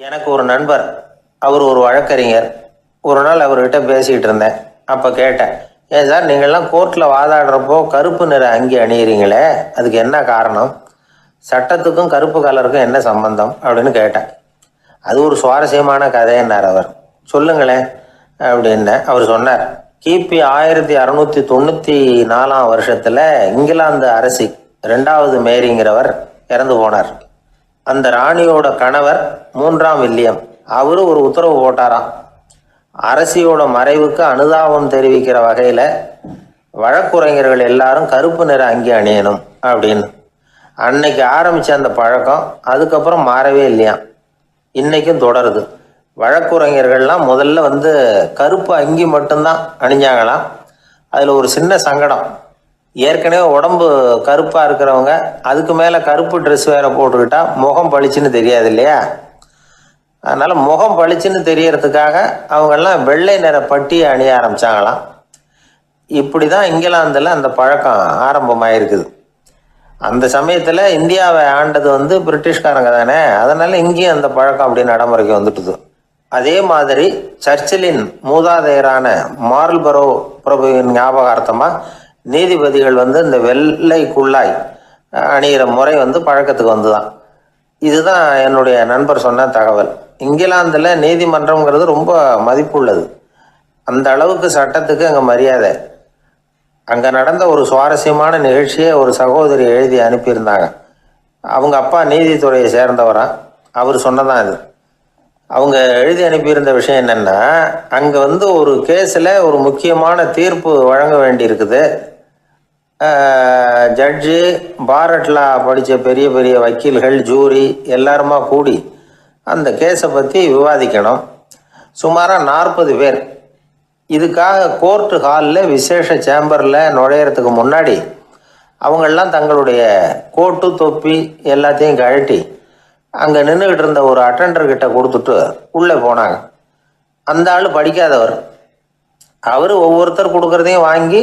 எனக்கு ஒரு நண்பர், அவர் ஒரு வழக்கறிஞர். ஒரு நாள் அவர்கிட்ட பேசிக்கிட்டு இருந்தேன். அப்போ கேட்டேன், ஏன் சார் நீங்கள்லாம் கோர்ட்டில் வாதாடுறப்போ கருப்பு நிற அங்கி அணியிறீங்களே, அதுக்கு என்ன காரணம்? சட்டத்துக்கும் கருப்பு கலருக்கும் என்ன சம்பந்தம் அப்படின்னு கேட்டேன். அது ஒரு சுவாரஸ்யமான கதைன்னார் அவர். சொல்லுங்களேன் அப்படின்னு அவர் சொன்னார். கிபி 1694 இங்கிலாந்து அரசி 2வது மேரிங்கிறவர் இறந்து போனார். அந்த ராணியோட கணவர் 3ஆம் வில்லியம், அவரு ஒரு உத்தரவு போட்டாராம். அரசியோட மறைவுக்கு அனுதாபம் தெரிவிக்கிற வகையில் வழக்குரைஞர்கள் எல்லாரும் கருப்பு நிற அங்கி அணியணும் அப்படின்னு. அன்னைக்கு ஆரம்பித்த அந்த பழக்கம் அதுக்கப்புறம் மாறவே இல்லையாம், இன்னைக்கும் தொடருது. வழக்குரைஞர்கள்லாம் முதல்ல கருப்பு அங்கி மட்டும்தான் அணிஞ்சாங்களாம். அதில் ஒரு சின்ன சங்கடம், ஏற்கனவே உடம்பு கருப்பாக இருக்கிறவங்க அதுக்கு மேலே கருப்பு ட்ரெஸ் வேற போட்டுக்கிட்டா முகம் பளிச்சுன்னு தெரியாது இல்லையா? அதனால் முகம் பளிச்சுன்னு தெரியறதுக்காக அவங்கெல்லாம் வெள்ளை நிற பட்டியை அணிய ஆரம்பித்தாங்களாம். இப்படி தான் இங்கிலாந்தில் அந்த பழக்கம் ஆரம்பமாயிருக்குது. அந்த சமயத்தில் இந்தியாவை ஆண்டது பிரிட்டிஷ்காரங்க தானே, அதனால் இங்கேயும் அந்த பழக்கம் அப்படி நடைமுறைக்கு வந்துட்டுது. அதே மாதிரி சர்ச்சிலின் மூதாதையரான மார்ல்பரோ பிரபுவின் ஞாபகார்த்தமாக நீதிபதிகள் இந்த வெள்ளை குள்ளாய் அணிகிற முறை பழக்கத்துக்கு வந்துதான். இதுதான் என்னுடைய நண்பர் சொன்ன தகவல். இங்கிலாந்தில் நீதிமன்றம்ங்கிறது ரொம்ப மதிப்புள்ளது. அந்த அளவுக்கு சட்டத்துக்கு அங்கே மரியாதை. அங்கே நடந்த ஒரு சுவாரஸ்யமான நிகழ்ச்சியை ஒரு சகோதரி எழுதி அனுப்பியிருந்தாங்க. அவங்க அப்பா நீதித்துறையை சேர்ந்தவரா, அவர் சொன்னதான் இது. அவங்க எழுதி அனுப்பியிருந்த விஷயம் என்னென்னா, அங்கே ஒரு கேஸில் ஒரு முக்கியமான தீர்ப்பு வழங்க வேண்டி இருக்குது. ஜட்ஜு, பாரட்லா படித்த பெரிய பெரிய வக்கீல்கள், ஜூரி எல்லாருமா கூடி அந்த கேஸை பற்றி விவாதிக்கணும். சுமாராக 40 பேர். இதுக்காக கோர்ட்டு ஹாலில் விசேஷ சேம்பரில் நுழையிறதுக்கு முன்னாடி அவங்களெலாம் தங்களுடைய கோட்டு தொப்பி எல்லாத்தையும் கழட்டி அங்கே நின்றுக்கிட்டு இருந்த ஒரு அட்டண்டர்கிட்ட கொடுத்துட்டு உள்ளே போனாங்க. அந்த ஆள் படிக்காதவர். அவர் ஒவ்வொருத்தர் கொடுக்குறதையும் வாங்கி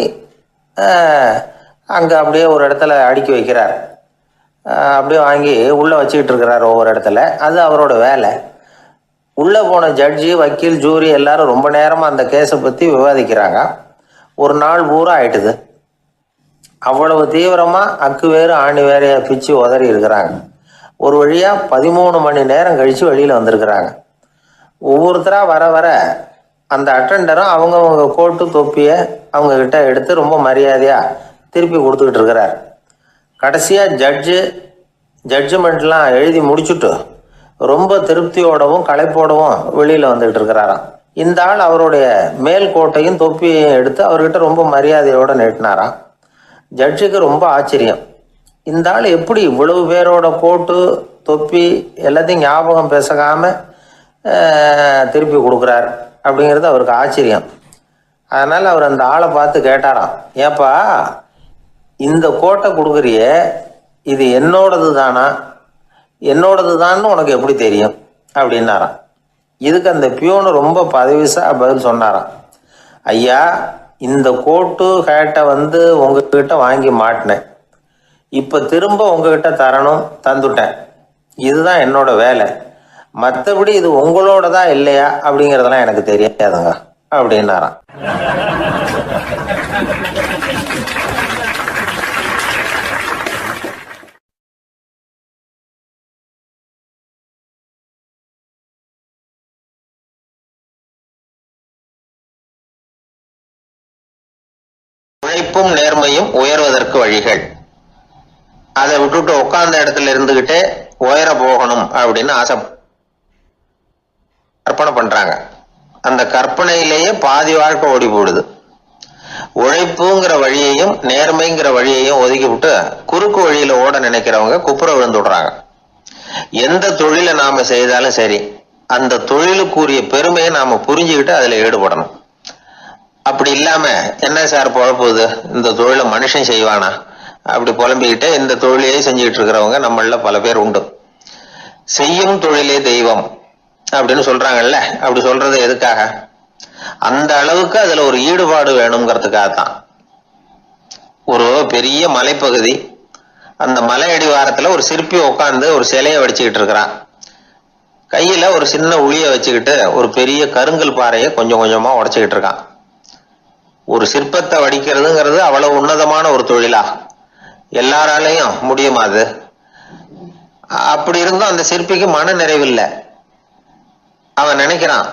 அங்கே அப்படியே ஒரு இடத்துல அடுக்கி வைக்கிறார். அப்படியே வாங்கி உள்ளே வச்சுக்கிட்டு இருக்கிறார் ஒவ்வொரு இடத்துல. அது அவரோட வேலை. உள்ளே போன ஜட்ஜி, வக்கீல், ஜூரி எல்லாரும் ரொம்ப நேரமாக அந்த கேஸை பற்றி விவாதிக்கிறாங்க. ஒரு நாள் பூரா ஆயிட்டுது. அவ்வளவு தீவிரமாக அக்கு வேறு ஆணி வேறையாக பிச்சு உதறி இருக்கிறாங்க. ஒரு வழியாக 13 மணி நேரம் கழித்து வெளியில் வந்திருக்கிறாங்க. ஒவ்வொருத்தராக வர வர அந்த அட்டண்டரும் அவங்கவுங்க கோட்டு தொப்பியை அவங்கக்கிட்ட எடுத்து ரொம்ப மரியாதையாக திருப்பி கொடுத்துக்கிட்டு இருக்கிறார். கடைசியாக ஜட்ஜ்மெண்ட்லாம் எழுதி முடிச்சுட்டு ரொம்ப திருப்தியோடவும் களைப்போடவும் வெளியில் வந்துக்கிட்டு இருக்கிறாராம். இந்த ஆள் அவருடைய மேல் கோட்டையும் தொப்பியையும் எடுத்து அவர்கிட்ட ரொம்ப மரியாதையோடு நீட்டினாராம். ஜட்ஜுக்கு ரொம்ப ஆச்சரியம். இந்த ஆள் எப்படி இவ்வளவு பேரோட கோட்டு தொப்பி எல்லாத்தையும் ஞாபகம் பேசகாமல் திருப்பி கொடுக்குறார் அப்படிங்கிறது அவருக்கு ஆச்சரியம். அதனால் அவர் அந்த ஆளை பார்த்து கேட்டாராம், ஏப்பா இந்த கோட்டை கொடுக்குறியே, இது என்னோடது தானா? என்னோடது தான்னு உனக்கு எப்படி தெரியும் அப்படின்னாராம். இதுக்கு அந்த பியூனு ரொம்ப பதவிசா பதில் சொன்னாராம், ஐயா இந்த கோட்டு ஹேட்டை உங்ககிட்ட வாங்கி மாட்டினேன், இப்போ திரும்ப உங்ககிட்ட தரணும், தந்துட்டேன். இதுதான் என்னோட வேலை. மற்றபடி இது உங்களோடதா இல்லையா அப்படிங்கிறதெல்லாம் எனக்கு தெரியாதுங்க அப்படின்னாராம். உழைப்பும் நேர்மையும் உயர்வதற்கு வழிகள். அதை விட்டுட்டு உட்கார்ந்த இடத்துல இருந்துகிட்டே உயர போகணும் அப்படின்னு கற்பனை பண்றாங்க. அந்த கற்பனையிலேயே பாதி வாழ்க்கை ஓடி போடுது. உழைப்புங்கிற வழியையும் நேர்மைங்கிற வழியையும் ஒதுக்கி விட்டு குறுக்கு வழியில ஓட நினைக்கிறவங்க குப்புற விழுந்துடுறாங்க. எந்த தொழிலை நாம செய்தாலும் சரி, அந்த தொழிலுக்குரிய பெருமையை நாம புரிஞ்சுக்கிட்டு அதுல ஈடுபடணும். அப்படி இல்லாம என்ன சார் பொழப்புது, இந்த தொழிலை மனுஷன் செய்வானா அப்படி புலம்பிக்கிட்டே இந்த தொழிலையே செஞ்சுக்கிட்டு இருக்கிறவங்க நம்மள பல பேர் உண்டு. செய்யும் தொழிலே தெய்வம் அப்படின்னு சொல்றாங்கல்ல, அப்படி சொல்றது எதுக்காக? அந்த அளவுக்கு அதுல ஒரு ஈடுபாடு வேணுங்கிறதுக்காகத்தான். ஒரு பெரிய மலைப்பகுதி, அந்த மலை அடிவாரத்துல ஒரு சிற்பி உட்கார்ந்து ஒரு சிலையை வடிச்சுக்கிட்டு இருக்கிறான். கையில ஒரு சின்ன உளிய வச்சுக்கிட்டு ஒரு பெரிய கருங்கல் பாறையை கொஞ்சம் கொஞ்சமா உடைச்சுக்கிட்டு இருக்கான். ஒரு சிற்பத்தை வடிக்கிறதுங்கிறது அவ்வளவு உன்னதமான ஒரு தொழிலா? எல்லாராலையும் முடியுமா அது? அப்படி இருந்தும் அந்த சிற்பிக்கு மன நிறைவில்லை. அவன் நினைக்கிறான்,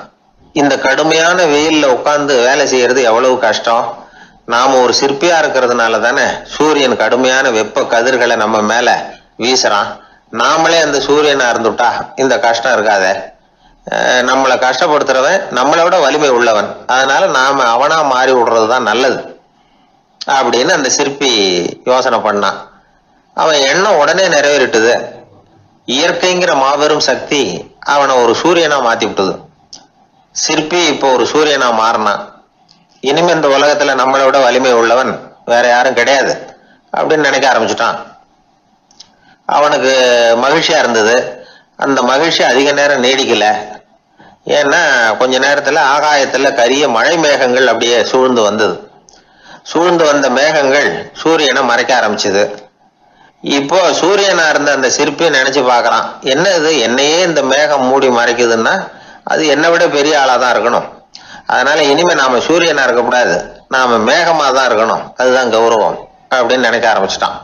இந்த கடுமையான வெயில்ல உட்கார்ந்து வேலை செய்யறது எவ்வளவு கஷ்டம். நாம ஒரு சிற்பியா இருக்கிறதுனால தானே சூரியன் கடுமையான வெப்ப கதிர்களை நம்ம மேல வீசுறான். நாமளே அந்த சூரியனா இருந்துட்டா இந்த கஷ்டம் இருக்காத. நம்மளை கஷ்டப்படுத்துறவன் நம்மளை விட வலிமை உள்ளவன், அதனால நாம அவனா மாறி விடுறதுதான் நல்லது அப்படின்னு அந்த சிற்பி யோசனை பண்ணான். அவன் எண்ணம் உடனே நிறைவேறிட்டுது. இயற்கைங்கிற மாபெரும் சக்தி அவனை ஒரு சூரியனா மாத்தி விட்டது. சிற்பி இப்போ ஒரு சூரியனா மாறினான். இனிமே இந்த உலகத்துல நம்மளை விட வலிமை உள்ளவன் வேற யாரும் கிடையாது அப்படின்னு நினைக்க ஆரம்பிச்சுட்டான். அவனுக்கு மகிழ்ச்சியா இருந்தது. அந்த மகிழ்ச்சி அதிக நேரம் நீடிக்கல. ஏன்னா கொஞ்ச நேரத்துல ஆகாயத்துல கரிய மழை மேகங்கள் அப்படியே சூழ்ந்து வந்தது. சூழ்ந்து வந்த மேகங்கள் சூரியனை மறைக்க ஆரம்பிச்சது. இப்போ சூரியனா இருந்த அந்த சிற்பி நினைச்சு பாக்குறான், என்ன இது என்னையே இந்த மேகம் மூடி மறைக்குதுன்னா அது என்னை விட பெரிய ஆளா தான் இருக்கணும். அதனால இனிமே நாம சூரியனா இருக்கக்கூடாது, நாம மேகமா தான் இருக்கணும், அதுதான் கௌரவம் அப்படின்னு நினைக்க ஆரம்பிச்சிட்டான்.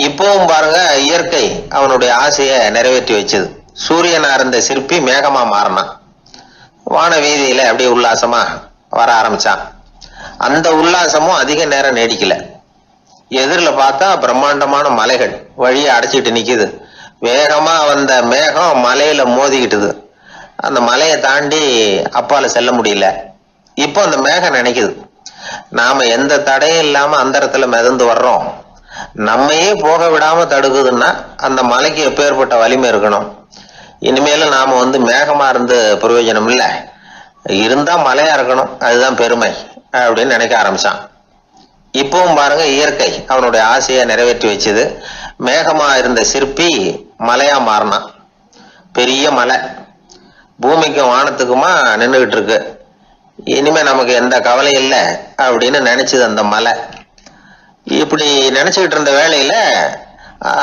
இப்பவும் பாருங்க, இயற்கை அவனுடைய ஆசையை நிறைவேற்றி வச்சது. சூரியனா இருந்த சிற்பி மேகமா மாறினான். வான வீதியில அப்படியே உல்லாசமா வர ஆரம்பிச்சான். அந்த உல்லாசமும் அதிக நேரம் நீடிக்கல. எதிரில் பார்த்தா பிரம்மாண்டமான மலைகள் வழியை அடைச்சிட்டு நிக்குது. வேகமா வந்த மேகம் மலையில மோதிக்கிட்டுது. அந்த மலையை தாண்டி அப்பால செல்ல முடியல. இப்போ அந்த மேகம் நினைக்குது, நாம எந்த தடையும் இல்லாம அந்த இடத்துல மிதந்து வர்றோம், நம்மையே போக விடாம தடுக்குதுன்னா அந்த மலைக்கு எப்பேற்பட்ட வலிமை இருக்கணும். இனிமேல நாம மேகமா இருந்து பிரயோஜனம் இல்லை, இருந்தா மலையா இருக்கணும், அதுதான் பெருமை அப்படின்னு நினைக்க ஆரம்பிச்சான். இப்பவும் பாருங்க, இயற்கை அவனுடைய ஆசையை நிறைவேற்றி வச்சது. மேகமா இருந்த சிற்பி மலையா மாறினான். பெரிய மலை பூமிக்கும் வானத்துக்குமா நின்றுகிட்டு இருக்கு. இனிமே நமக்கு எந்த கவலை இல்லை அப்படின்னு நினைச்சது அந்த மலை. இப்படி நினைச்சுக்கிட்டு இருந்த வேளையில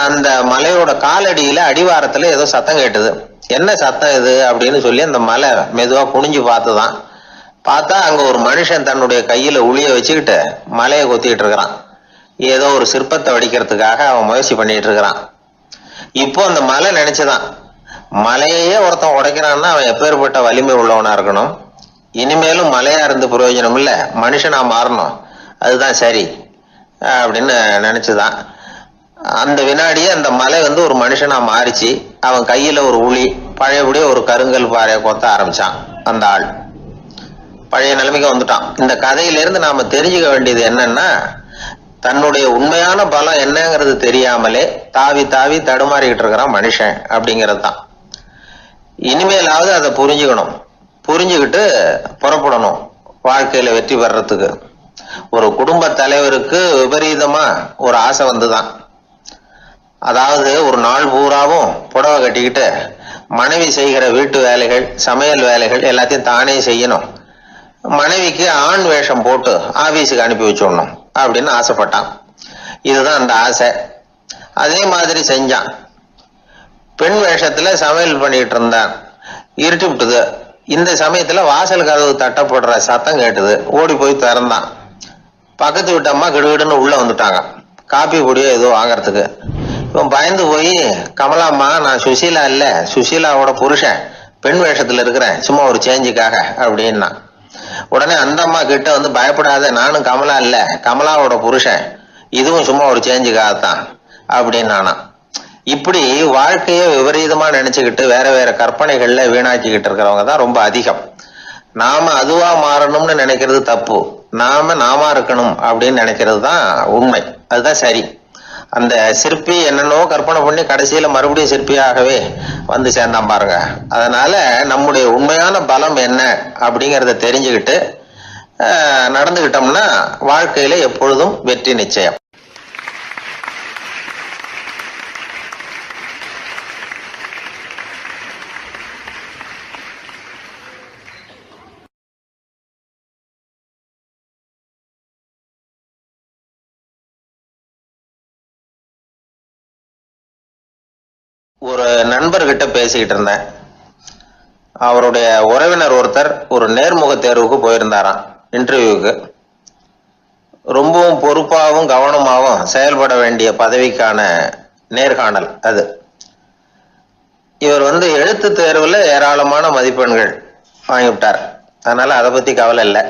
அந்த மலையோட காலடியில அடிவாரத்துல ஏதோ சத்தம் கேட்டுது. என்ன சத்தம் இது அப்படின்னு சொல்லி அந்த மலை மெதுவா குனிஞ்சு பார்த்துதான். பார்த்தா அங்க ஒரு மனுஷன் தன்னுடைய கையில உளிய வச்சுக்கிட்டு மலையை கொத்திக்கிட்டு இருக்கிறான். ஏதோ ஒரு சிற்பத்தை வடிக்கிறதுக்காக அவன் முயற்சி பண்ணிட்டு இருக்கிறான். இப்போ அந்த மலை நினைச்சுதான், மலையே ஒருத்தன் உடைக்கிறான்னா அவன் எப்பேற்பட்ட வலிமை உள்ளவனா இருக்கணும். இனிமேலும் மலையா இருந்து பிரயோஜனம் இல்ல, மனுஷனா மாறணும், அதுதான் சரி அப்படின்னு நினைச்சுதான். அந்த வினாடியே அந்த மலை ஒரு மனுஷனா மாறிச்சு. அவன் கையில ஒரு உளி, பழையபடியே ஒரு கருங்கல் பாறையை கொத்த ஆரம்பிச்சான். அந்த ஆள் பழைய நிலைமைக்கு வந்துட்டான். இந்த கதையிலிருந்து நாம தெரிஞ்சுக்க வேண்டியது என்னன்னா, தன்னுடைய உண்மையான பலம் என்னங்கிறது தெரியாமலே தாவி தாவி தடுமாறிக்கிட்டு இருக்கிறான் மனுஷன் அப்படிங்கிறது தான். இனிமேலாவது அதை புரிஞ்சுக்கணும். புரிஞ்சுக்கிட்டு புறப்படணும் வாழ்க்கையில வெற்றி பெறறதுக்கு. ஒரு குடும்ப தலைவருக்கு விபரீதமா ஒரு ஆசை வந்துதான். அதாவது ஒரு நாள் பூராவும் புடவை கட்டிக்கிட்டு மனைவி செய்கிற வீட்டு வேலைகள், சமையல் வேலைகள் எல்லாத்தையும் தானே செய்யணும். மனைவிக்கு ஆண் வேஷம் போட்டு ஆபீஸுக்கு அனுப்பி வச்சுடணும் அப்படின்னு ஆசைப்பட்டான். இதுதான் அந்த ஆசை. அதே மாதிரி செஞ்சான். பெண் வேஷத்துல சமையல் பண்ணிட்டு இருந்தான். இருட்டி விட்டுது. இந்த சமயத்துல வாசல் கதவு தட்டப்படுற சத்தம் கேட்டுது. ஓடி போய் திறந்தான். பக்கத்து வீட்டம்மா கிடுகிடுன்னு உள்ள வந்துட்டாங்க, காப்பி பொடியோ ஏதோ வாங்கறதுக்கு. இவன் பயந்து போய், கமலாம்மா, நான் சுசீலா இல்ல, சுசீலாவோட புருஷன், பெண் வேஷத்துல இருக்கிறேன், சும்மா ஒரு சேஞ்சுக்காக அப்படின்னா. உடனே அந்த அம்மா கிட்ட பயப்படாத, நானும் கமலா இல்ல, கமலாவோட புருஷன், இதுவும் சும்மா ஒரு சேஞ்சுக்காகத்தான் அப்படின்னானா. இப்படி வாழ்க்கைய விபரீதமா நினைச்சுக்கிட்டு வேற வேற கற்பனைகள்ல வீணாக்கிக்கிட்டு இருக்கிறவங்க தான் ரொம்ப அதிகம். நாம அதுவா மாறணும்னு நினைக்கிறது தப்பு. நாம இருக்கணும் அப்படின்னு நினைக்கிறது தான் உண்மை, அதுதான் சரி. அந்த சிற்பி என்னென்னோ கற்பனை பண்ணி கடைசியில மறுபடியும் சிற்பியாகவே சேர்ந்தான் பாருங்க. அதனால நம்முடைய உண்மையான பலம் என்ன அப்படிங்கறத தெரிஞ்சுக்கிட்டு நடந்துகிட்டோம்னா வாழ்க்கையில எப்பொழுதும் வெற்றி நிச்சயம். ஒரு நண்பர்கிட்ட பேசிக்கிட்டு இருந்தேன். அவருடைய உறவினர் ஒருத்தர் ஒரு நேர்முக தேர்வுக்கு போயிருந்தாராம், இன்டர்வியூக்கு. ரொம்பவும் பொறுப்பாகவும் கவனமாகவும் செயல்பட வேண்டிய பதவிக்கான நேர்காணல் அது. இவர் எழுத்து தேர்வுல ஏராளமான மதிப்பெண்கள் வாங்கிவிட்டார். அதனால அதை பத்தி கவலை இல்லை.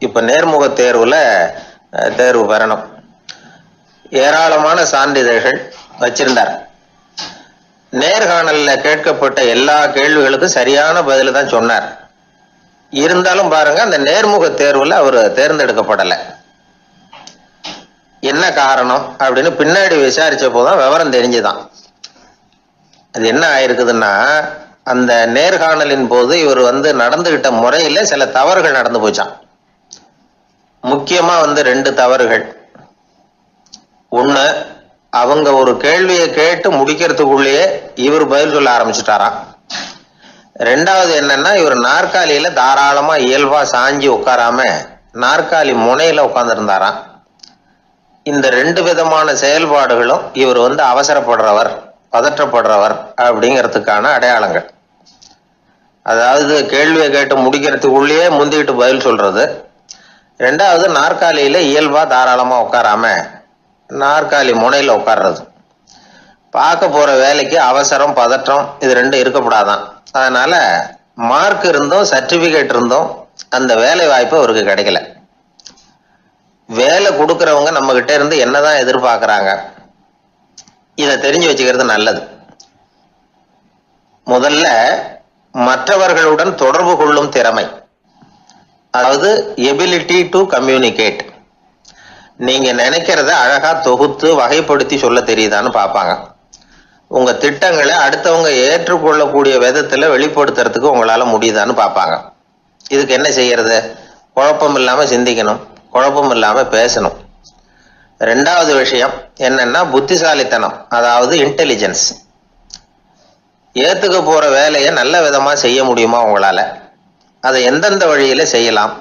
இப்ப நேர்முக தேர்வுல தேர்வு பெறணும். ஏராளமான சான்றிதழ்கள் வச்சிருந்தார். நேர்காணல்ல கேட்கப்பட்ட எல்லா கேள்விகளுக்கும் சரியான பதில தான் சொன்னார். இருந்தாலும் பாருங்க, அந்த நேர்முக தேர்வுல அவர் தேர்ந்தெடுக்கப்படலை. என்ன காரணம் அப்படின்னு பின்னாடி விசாரிச்ச போதுதான் விவரம் தெரிஞ்சுதான். அது என்ன ஆயிருக்குதுன்னா, அந்த நேர்காணலின் போது இவர் நடந்துகிட்ட முறையில சில தவறுகள் நடந்து போச்சான். முக்கியமா 2 தவறுகள். ஒண்ணு, அவங்க ஒரு கேள்வியை கேட்டு முடிக்கிறதுக்குள்ளேயே இவர் பதில் சொல்ல ஆரம்பிச்சுட்டாராம். 2வது என்னன்னா, இவர் நாற்காலியில தாராளமா இயல்பா சாஞ்சி உட்காராம நாற்காலி முனையில உட்கார்ந்துருந்தாராம். இந்த 2 விதமான செயல்பாடுகளும் இவர் அவசரப்படுறவர், பதற்றப்படுறவர் அப்படிங்கிறதுக்கான அடையாளங்கள். அதாவது கேள்வியை கேட்டு முடிக்கிறதுக்குள்ளேயே முந்திக்கிட்டு பதில் சொல்றது. 2வது, நாற்காலியில இயல்பா தாராளமா உட்காராம நாற்காலி முனையில உட்கார்றது. பார்க்க போற வேலைக்கு அவசரம், பதற்றம் இது 2 இருக்கக்கூடாதான். அதனால மார்க் இருந்தும் சர்டிபிகேட் இருந்தும் அந்த வேலை வாய்ப்பு அவருக்கு கிடைக்கல. வேலை கொடுக்கறவங்க நம்ம கிட்ட இருந்து என்னதான் எதிர்பார்க்கறாங்க, இதை தெரிஞ்சு வச்சுக்கிறது நல்லது. முதல்ல, மற்றவர்களுடன் தொடர்பு கொள்ளும் திறமை, அதாவது எபிலிட்டி டு கம்யூனிகேட். நீங்க நினைக்கிறத அழகா தொகுத்து வகைப்படுத்தி சொல்ல தெரியுதான்னு பார்ப்பாங்க. உங்க திட்டங்களை அடுத்தவங்க ஏற்றுக்கொள்ளக்கூடிய விதத்துல வெளிப்படுத்துறதுக்கு உங்களால முடியுதான்னு பார்ப்பாங்க. இதுக்கு என்ன செய்யறது? குழப்பம் இல்லாம சிந்திக்கணும், குழப்பம் இல்லாம பேசணும். 2வது விஷயம் என்னன்னா புத்திசாலித்தனம், அதாவது இன்டெலிஜென்ஸ். ஏத்துக்க போற வேலையை நல்ல விதமா செய்ய முடியுமா உங்களால, அதை எந்தெந்த வழியில செய்யலாம்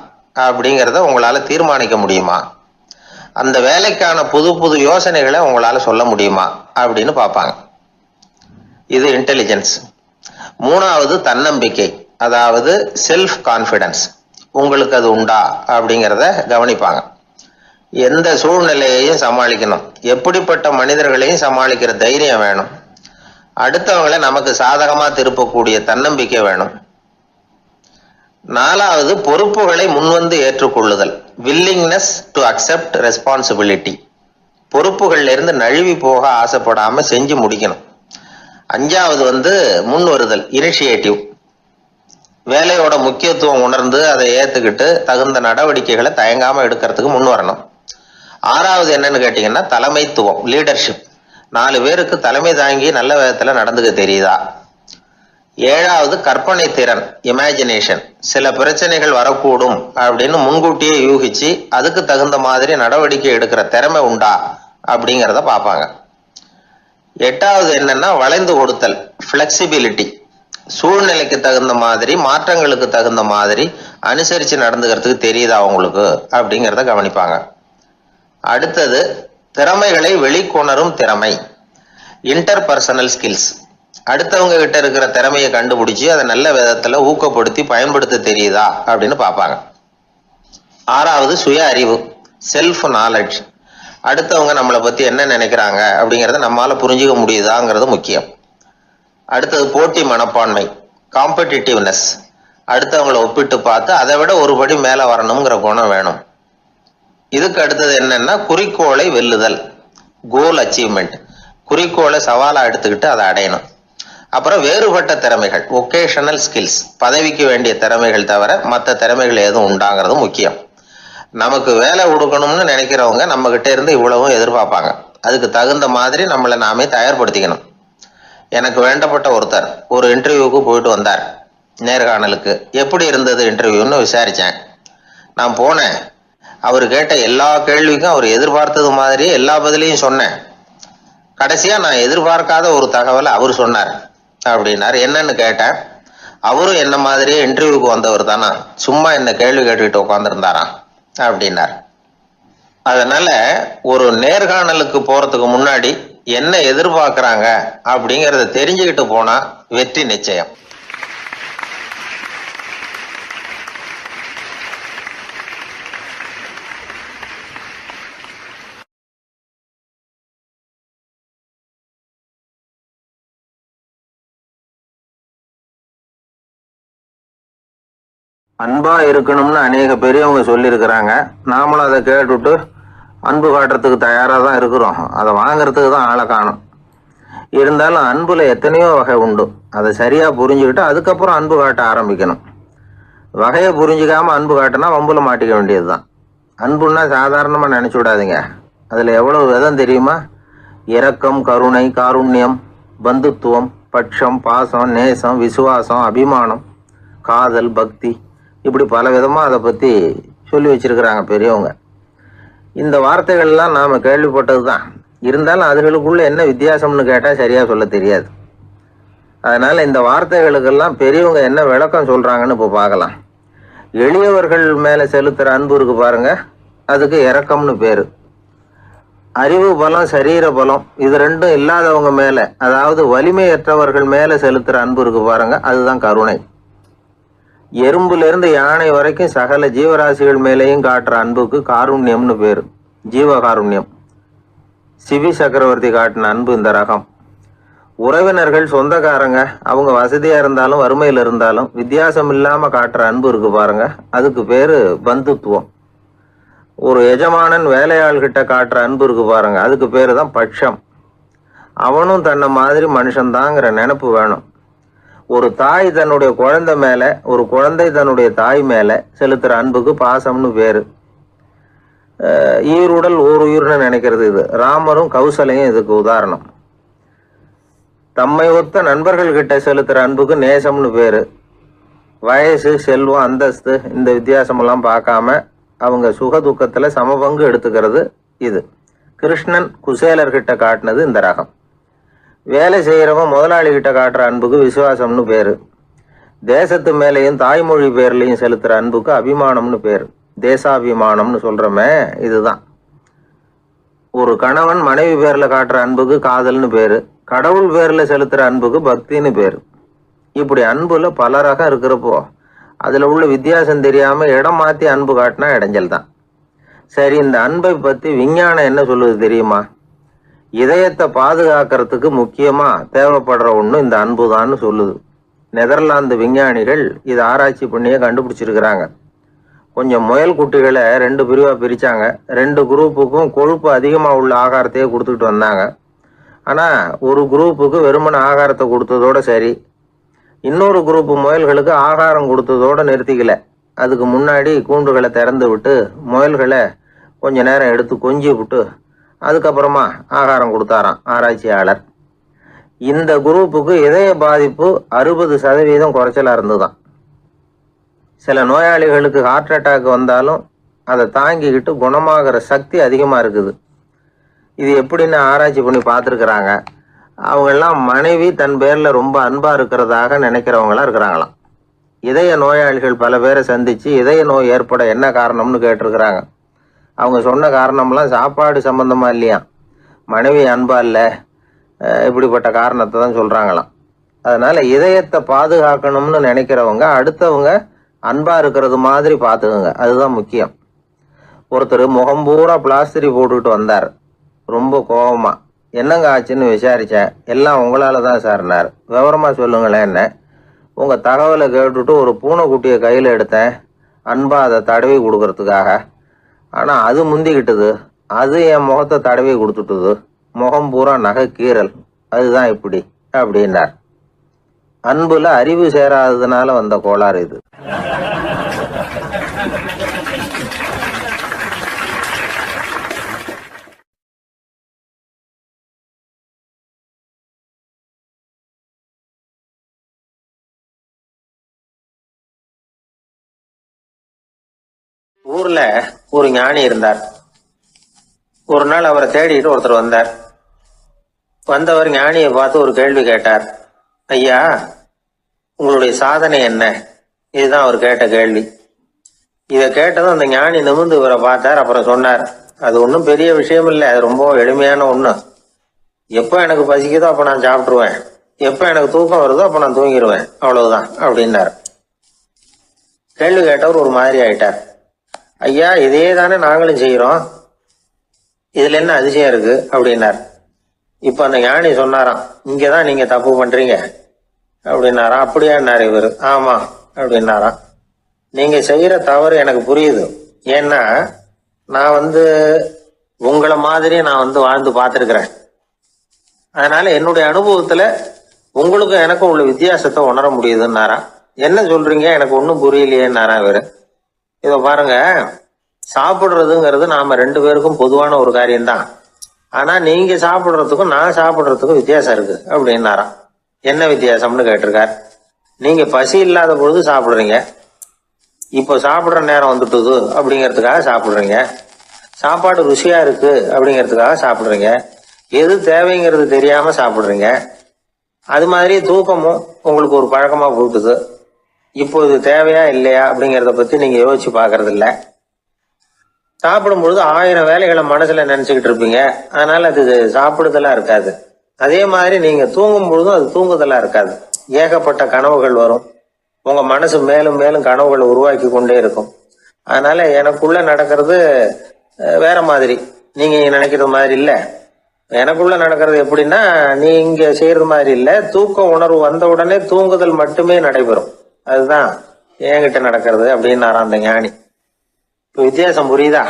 அப்படிங்கிறத உங்களால தீர்மானிக்க முடியுமா, அந்த வேலைக்கான புது புது யோசனைகளை உங்களால சொல்ல முடியுமா அப்படின்னு பார்ப்பாங்க. இது இன்டெலிஜென்ஸ். 3வது தன்னம்பிக்கை, அதாவது செல்ஃப் கான்பிடன்ஸ். உங்களுக்கு அது உண்டா அப்படிங்கிறத கவனிப்பாங்க. எந்த சூழ்நிலையையும் சமாளிக்கணும், எப்படிப்பட்ட மனிதர்களையும் சமாளிக்கிற தைரியம் வேணும், அடுத்தவங்களை நமக்கு சாதகமா திருப்பக்கூடிய தன்னம்பிக்கை வேணும். 4வது பொறுப்புகளை முன்வந்து ஏற்றுக்கொள்ளுதல், வில்லிங்னஸ் டு அக்செப்ட் ரெஸ்பான்சிபிலிட்டி. பொறுப்புகள்ல இருந்து நழுவி போக ஆசைப்படாம செஞ்சு முடிக்கணும். 5வது முன் வருதல், இனிஷியேட்டிவ். வேலையோட முக்கியத்துவம் உணர்ந்து அதை ஏத்துக்கிட்டு தகுந்த நடவடிக்கைகளை தயங்காம எடுக்கிறதுக்கு முன் வரணும். 6வது என்னன்னு கேட்டீங்கன்னா தலைமைத்துவம், லீடர்ஷிப். 4 பேருக்கு தலைமை தாங்கி நல்ல விதத்துல நடந்துக்க தெரியுதா. 7வது கற்பனை திறன், இமேஜினேஷன். சில பிரச்சனைகள் வரக்கூடும் அப்படின்னு முன்கூட்டியே யூகிச்சு அதுக்கு தகுந்த மாதிரி நடவடிக்கை எடுக்கிற திறமை உண்டா அப்படிங்கிறத பார்ப்பாங்க. 8வது என்னன்னா வளைந்து கொடுத்தல், பிளெக்சிபிலிட்டி. சூழ்நிலைக்கு தகுந்த மாதிரி, மாற்றங்களுக்கு தகுந்த மாதிரி அனுசரிச்சு நடந்துக்கிறதுக்கு தெரியுதா அவங்களுக்கு அப்படிங்கிறத கவனிப்பாங்க. அடுத்தது திறமைகளை வெளிக்கொணரும் திறமை, இன்டர்பர்சனல் ஸ்கில்ஸ். அடுத்தவங்க கிட்ட இருக்கிற திறமையை கண்டுபிடிச்சு அதை நல்ல விதத்துல ஊக்கப்படுத்தி பயன்படுத்த தெரியுதா அப்படின்னு பார்ப்பாங்க. 6வது சுய அறிவு, செல்ஃப் நாலேஜ். அடுத்தவங்க நம்மளை பத்தி என்ன நினைக்கிறாங்க அப்படிங்கறத நம்மால புரிஞ்சுக்க முடியுதாங்கிறது முக்கியம். அடுத்தது போட்டி மனப்பான்மை, காம்படிட்டிவ்னஸ். அடுத்தவங்களை ஒப்பிட்டு பார்த்து அதை விட ஒரு படி மேல வரணுங்கிற குணம் வேணும். இதுக்கு அடுத்தது என்னன்னா குறிக்கோளை வெல்லுதல், கோல் அச்சீவ்மெண்ட். குறிக்கோளை சவாலா எடுத்துக்கிட்டு அதை அடையணும். அப்புறம் வேறுபட்ட திறமைகள், ஒகேஷனல் ஸ்கில்ஸ். பதவிக்கு வேண்டிய திறமைகள் தவிர மற்ற திறமைகள் எதுவும் உண்டாங்கிறது முக்கியம். நமக்கு வேலை கொடுக்கணும்னு நினைக்கிறவங்க நம்ம கிட்ட இருந்து இவ்வளவும் எதிர்பார்ப்பாங்க. அதுக்கு தகுந்த மாதிரி நம்மளை நாமே தயார்படுத்திக்கணும். எனக்கு வேண்டப்பட்ட ஒருத்தர் ஒரு இன்டர்வியூக்கு போயிட்டு வந்தார், நேர்காணலுக்கு. எப்படி இருந்தது இன்டர்வியூன்னு விசாரிச்சேன். நான் போனேன். அவர் கேட்ட எல்லா கேள்விக்கும் அவர் எதிர்பார்த்தது மாதிரியே எல்லா பதிலையும் சொன்னேன். கடைசியா நான் எதிர்பார்க்காத ஒரு தகவலை அவர் சொன்னார் அப்படின்னாரு. என்னன்னு கேட்டேன். அவரும் என்ன மாதிரியே இன்டர்வியூக்கு வந்தவர் தானா, சும்மா என்ன கேள்வி கேட்டுக்கிட்டு உட்காந்துருந்தாராம் அப்படின்னார். அதனால ஒரு நேர்காணலுக்கு போறதுக்கு முன்னாடி என்ன எதிர்பார்க்கறாங்க அப்படிங்கறத தெரிஞ்சுக்கிட்டு போனா வெற்றி நிச்சயம். அன்பா இருக்கணும்னு அநேக பெரியவங்க சொல்லியிருக்கிறாங்க. நாமளும் அதை கேட்டுட்டு அன்பு காட்டுறதுக்கு தயாரா தான் இருக்கிறோம். அதை வாங்குறதுக்கு தான் ஆளை காணும். இருந்தாலும் அன்புல எத்தனையோ வகை உண்டு. அதை சரியா புரிஞ்சுக்கிட்டு அதுக்கப்புறம் அன்பு காட்ட ஆரம்பிக்கணும். வகையை புரிஞ்சுக்காம அன்பு காட்டினா வம்புல மாட்டிக்க வேண்டியதுதான். அன்புன்னா சாதாரணமா நினைச்சு விடாதீங்க. அதுல எவ்வளவு விதம் தெரியுமா? இரக்கம், கருணை, காருண்யம், பந்துத்துவம், பட்சம், பாசம், நேசம், விசுவாசம், அபிமானம், காதல், பக்தி, இப்படி பல விதமா அதை பத்தி சொல்லி வச்சிருக்கிறாங்க பெரியவங்க. இந்த வார்த்தைகள்லாம் நாம கேள்விப்பட்டது தான். இருந்தாலும் அதுகளுக்குள்ள என்ன வித்தியாசம்னு கேட்டா சரியா சொல்ல தெரியாது. அதனால இந்த வார்த்தைகளுக்கெல்லாம் பெரியவங்க என்ன விளக்கம் சொல்றாங்கன்னு இப்போ பார்க்கலாம். எளியவர்கள் மேல செலுத்துற அன்பு இருக்கு பாருங்க, அதுக்கு இரக்கம்னு பேரு. அறிவு பலம், சரீர பலம், இது ரெண்டும் இல்லாதவங்க மேல, அதாவது வலிமையற்றவர்கள் மேல செலுத்துற அன்பு இருக்கு பாருங்க, அதுதான் கருணை. எறும்புல இருந்து யானை வரைக்கும் சகல ஜீவராசிகள் மேலேயும் காட்டுற அன்புக்கு காருண்யம்னு பேரு, ஜீவகாருண்யம். சிவி சக்கரவர்த்தி காட்டின அன்பு இந்த ரகம். உறவினர்கள், சொந்தக்காரங்க, அவங்க வசதியா இருந்தாலும் வறுமையில இருந்தாலும் வித்தியாசம் இல்லாம காட்டுற அன்பு இருக்கு பாருங்க, அதுக்கு பேரு பந்துத்துவம். ஒரு எஜமானன் வேலையாள்கிட்ட காட்டுற அன்பு இருக்கு பாருங்க, அதுக்கு பேரு தான் பட்சம். அவனும் தன்னை மாதிரி மனுஷன்தாங்கிற நினைப்பு வேணும். ஒரு தாய் தன்னுடைய குழந்தை மேல, ஒரு குழந்தை தன்னுடைய தாய் மேல செலுத்துற அன்புக்கு பாசம்னு பேரு. ஈருடல் ஓர் உயிர்னு நினைக்கிறது இது. ராமரும் கௌசலையும் இதுக்கு உதாரணம். தம்மை ஒத்த நண்பர்கள் கிட்ட செலுத்துற அன்புக்கு நேசம்னு பேரு. வயசு, செல்வம், அந்தஸ்து, இந்த வித்தியாசமெல்லாம் பார்க்காம அவங்க சுக துக்கத்துல சமபங்கு எடுத்துக்கிறது இது. கிருஷ்ணன் குசேலர்கிட்ட காட்டினது இந்த ரகம். வேலை செய்யறவன் முதலாளி கிட்ட காட்டுற அன்புக்கு விசுவாசம்னு பேரு. தேசத்து மேலேயும் தாய்மொழி பேர்லையும் செலுத்துற அன்புக்கு அபிமானம்னு பேரு. தேசாபிமானம்னு சொல்றமே இதுதான். ஒரு கணவன் மனைவி பேர்ல காட்டுற அன்புக்கு காதல்னு பேரு. கடவுள் பேர்ல செலுத்துற அன்புக்கு பக்தின்னு பேரு. இப்படி அன்புல பல ரகம் இருக்கிறப்போ அதுல உள்ள வித்தியாசம் தெரியாம இடம் மாத்தி அன்பு காட்டினா இடைஞ்சல் தான். சரி, இந்த அன்பை பத்தி விஞ்ஞானம் என்ன சொல்லுது தெரியுமா? இதயத்தை பாதுகாக்கிறதுக்கு முக்கியமா தேவைப்படுற ஒண்ணு இந்த அன்புதான்னு சொல்லுது. நெதர்லாந்து விஞ்ஞானிகள் இதை ஆராய்ச்சி பண்ணியே கண்டுபிடிச்சிருக்கிறாங்க. கொஞ்சம் முயல் குட்டிகளை 2 பிரிவா பிரிச்சாங்க. 2 குரூப்புக்கும் கொழுப்பு அதிகமா உள்ள ஆகாரத்தையே கொடுத்துட்டு வந்தாங்க. ஆனா ஒரு குரூப்புக்கு வெறுமன ஆகாரத்தை கொடுத்ததோட சரி, இன்னொரு குரூப் முயல்களுக்கு ஆகாரம் கொடுத்ததோட நிறுத்திக்கல. அதுக்கு முன்னாடி கூண்டுகளை திறந்து விட்டு முயல்களை கொஞ்ச நேரம் எடுத்து கொஞ்சி விட்டு அதுக்கப்புறமா ஆகாரம் கொடுத்தாராம் ஆராய்ச்சியாளர். இந்த குரூப்புக்கு இதய பாதிப்பு 60% குறைச்சலா இருந்துதான். சில நோயாளிகளுக்கு ஹார்ட் அட்டாக் வந்தாலும் அதை தாங்கிக்கிட்டு குணமாகிற சக்தி அதிகமா இருக்குது. இது எப்படின்னு ஆராய்ச்சி பண்ணி பார்த்துருக்குறாங்க. அவங்கெல்லாம் மனைவி தன் பேர்ல ரொம்ப அன்பா இருக்கிறதாக நினைக்கிறவங்களா இருக்கிறாங்களாம். இதய நோயாளிகள் பல பேரை சந்திச்சு இதய நோய் ஏற்பட என்ன காரணம்னு கேட்டிருக்கிறாங்க. அவங்க சொன்ன காரணம்லாம் சாப்பாடு சம்பந்தமா இல்லையா, மனைவி அன்பா இல்ல, இப்படிப்பட்ட காரணத்தை தான் சொல்றாங்களாம். அதனால இதயத்தை பாதுகாக்கணும்னு நினைக்கிறவங்க அடுத்தவங்க அன்பா இருக்கிறது மாதிரி பார்த்துக்குங்க, அதுதான் முக்கியம். ஒருத்தர் முகம் பூரா பிளாஸ்டரி போட்டுக்கிட்டு வந்தார். ரொம்ப கோபமா, என்னங்க ஆச்சுன்னு விசாரிச்சேன். எல்லாம் உங்களால தான் சார்னார். விவரமா சொல்லுங்களேன். என்ன உங்க தகவலை கேட்டுட்டு ஒரு பூனைக்குட்டியை கையில எடுத்தேன், அன்பா அதை தடவி கொடுக்கறதுக்காக. ஆனா அது முந்திக்கிட்டது, அது என் முகத்தை தடவி கொடுத்துட்டுது, முகம் பூரா நகை கீறல், அதுதான் இப்படி அப்படின்னார். அன்புல அறிவு சேராததுனால வந்த கோளாறு இது. ஊர்ல ஒரு ஞானி இருந்தார். ஒரு நாள் அவரை தேடிட்டு ஒருத்தர் வந்தார். வந்தவர் ஞானியை பார்த்து ஒரு கேள்வி கேட்டார். ஐயா, உங்களுடைய சாதனை என்ன? இதுதான் அவர் கேட்ட கேள்வி. இதை கேட்டதும் அந்த ஞானி நிமிர்ந்து இவரை பார்த்தார். அப்புறம் சொன்னார், அது ஒன்றும் பெரிய விஷயம் இல்லை, அது ரொம்ப எளிமையான ஒண்ணு. எப்போ எனக்கு பசிக்குதோ அப்போ நான் சாப்பிட்டுருவேன், எப்போ எனக்கு தூக்கம் வருதோ அப்போ நான் தூங்கிடுவேன், அவ்வளவுதான் அப்படின்னாரு. கேள்வி கேட்டவர் ஒரு மாதிரி ஆயிட்டார். ஐயா, இதே தானே நாங்களும் செய்யறோம், இதுல என்ன அதிசயம் இருக்கு அப்படின்னார். இப்ப அந்த ஞானி சொன்னாராம், இங்கதான் நீங்க தப்பு பண்றீங்க அப்படின்னாராம். அப்படியான்னாரு இவரு. ஆமா அப்படின்னாராம். நீங்க செய்யற தவறு எனக்கு புரியுது. ஏன்னா நான் உங்களை மாதிரி நான் வாழ்ந்து பார்த்திருக்கிறேன். அதனால என்னுடைய அனுபவத்துல உங்களுக்கும் எனக்கும் உள்ள வித்தியாசத்தை உணர முடியுதுன்னாராம். என்ன சொல்றீங்க, எனக்கு ஒன்னும் புரியலையேன்னாரா இவரு. இத பாருங்க, சாப்பிடுறதுங்கிறது நாம 2 பேருக்கும் பொதுவான ஒரு காரியம்தான். ஆனா நீங்க சாப்பிடுறதுக்கும் நான் சாப்பிடுறதுக்கும் வித்தியாசம் இருக்கு அப்படின்னாராம். என்ன வித்தியாசம்னு கேட்டிருக்கார். நீங்க பசி இல்லாத பொழுது சாப்பிடுறீங்க, இப்போ சாப்பிடுற நேரம் வந்துட்டுது அப்படிங்கிறதுக்காக சாப்பிடுறீங்க. சாப்பாடு ருசியா இருக்கு அப்படிங்கிறதுக்காக சாப்பிடுறீங்க. எது தேவைங்கிறது தெரியாம சாப்பிடுறீங்க. அது மாதிரி தூக்கமும் உங்களுக்கு ஒரு பழக்கமா போட்டுது. இப்போ இது தேவையா இல்லையா அப்படிங்கிறத பத்தி நீங்க யோசிச்சு பாக்குறது இல்ல. சாப்பிடும் பொழுது 1000 வேலைகளை மனசுல நினைச்சுக்கிட்டு இருப்பீங்க. அதனால அது சாப்பிடுதலா இருக்காது. அதே மாதிரி நீங்க தூங்கும் பொழுதும் அது தூங்குதலா இருக்காது. ஏகப்பட்ட கனவுகள் வரும். உங்க மனசு மேலும் மேலும் கனவுகளை உருவாக்கி கொண்டே இருக்கும். அதனால எனக்குள்ள நடக்கிறது வேற மாதிரி, நீங்க நினைக்கிற மாதிரி இல்ல. எனக்குள்ள நடக்கிறது எப்படின்னா, நீங்க செய்யறது மாதிரி இல்ல. தூக்க உணர்வு வந்த உடனே தூங்குதல் மட்டுமே நடைபெறும். அதுதான் என்கிட்ட நடக்கிறது அப்படின்னாராம் அந்த ஞானி. இப்ப வித்தியாசம் புரியுதா?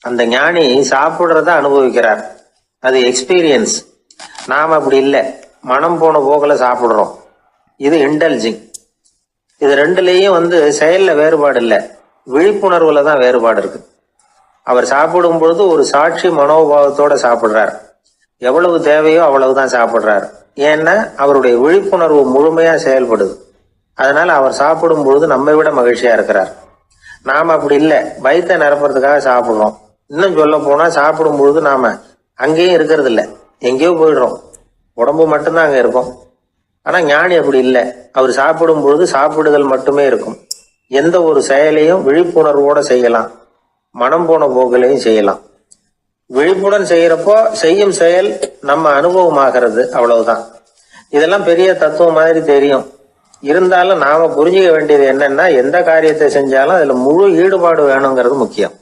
அந்த ஞானி சாப்பிடுறத அனுபவிக்கிறார், அது எக்ஸ்பீரியன்ஸ். நாம அப்படி இல்லை, மனம் போன போக்கில் சாப்பிடுறோம். இது இன்டெலிஜிங். இது ரெண்டுலேயும் செயல்ல வேறுபாடு இல்லை, விழிப்புணர்வுல தான் வேறுபாடு இருக்கு. அவர் சாப்பிடும் பொழுது ஒரு சாட்சி மனோபாவத்தோட சாப்பிடுறார். எவ்வளவு தேவையோ அவ்வளவுதான் சாப்பிடுறார். ஏன்னா அவருடைய விழிப்புணர்வு முழுமையா செயல்படுது. அதனால அவர் சாப்பிடும் பொழுது நம்மை விட மகிழ்ச்சியா இருக்கிறார். நாம அப்படி இல்லை, வயிற்றை நிரப்புறதுக்காக சாப்பிடுறோம். இன்னும் சொல்ல போனா சாப்பிடும் பொழுது நாம அங்கேயும் இருக்கிறது இல்லை, எங்கேயோ போயிடுறோம். உடம்பு மட்டும்தான் அங்க இருக்கும். ஆனா ஞானி அப்படி இல்லை. அவர் சாப்பிடும் பொழுது சாப்பிடுதல் மட்டுமே இருக்கும். எந்த ஒரு செயலையும் விழிப்புணர்வோட செய்யலாம், மனம் போன போக்கிலையும் செய்யலாம். விழிப்புடன் செய்யறப்போ செய்யும் செயல் நம்ம அனுபவமாகிறது, அவ்வளவுதான். இதெல்லாம் பெரிய தத்துவம் மாதிரி தெரியும். இருந்தாலும் நாம புரிஞ்சுக்க வேண்டியது என்னன்னா, எந்த காரியத்தை செஞ்சாலும் அதுல முழு ஈடுபாடு வேணுங்கிறது முக்கியம்.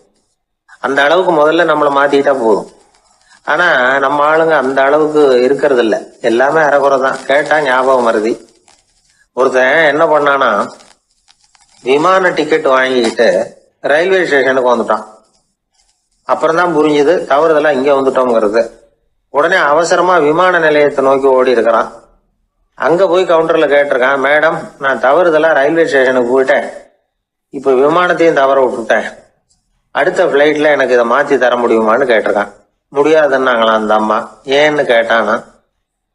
அந்த அளவுக்கு முதல்ல நம்மளை மாத்திக்கிட்டா போதும். ஆனா நம்ம ஆளுங்க அந்த அளவுக்கு இருக்கிறது இல்ல, எல்லாமே அரைக்குறை தான். கேட்டா ஞாபகம் மருதி. ஒருத்தன் என்ன பண்ணானா, விமான டிக்கெட் வாங்கிக்கிட்டு ரயில்வே ஸ்டேஷனுக்கு வந்துட்டான். அப்புறம் தான் புரிஞ்சுது தவறுதெல்லாம் இங்க வந்துட்டோங்கிறது. உடனே அவசரமா விமான நிலையத்தை நோக்கி ஓடி இருக்கிறான். அங்க போய் கவுண்டர்ல கேட்டிருக்கான், மேடம் நான் தவறுதலா ரயில்வே ஸ்டேஷனுக்கு போயிட்டேன், இப்ப விமானத்தையும் தவற விட்டுட்டேன், அடுத்த பிளைட்ல எனக்கு இதை மாத்தி தர முடியுமான்னு கேட்டிருக்கான். முடியாதுன்னாங்களாம் அந்த அம்மா. ஏன்னு கேட்டானா,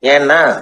ஏன்னா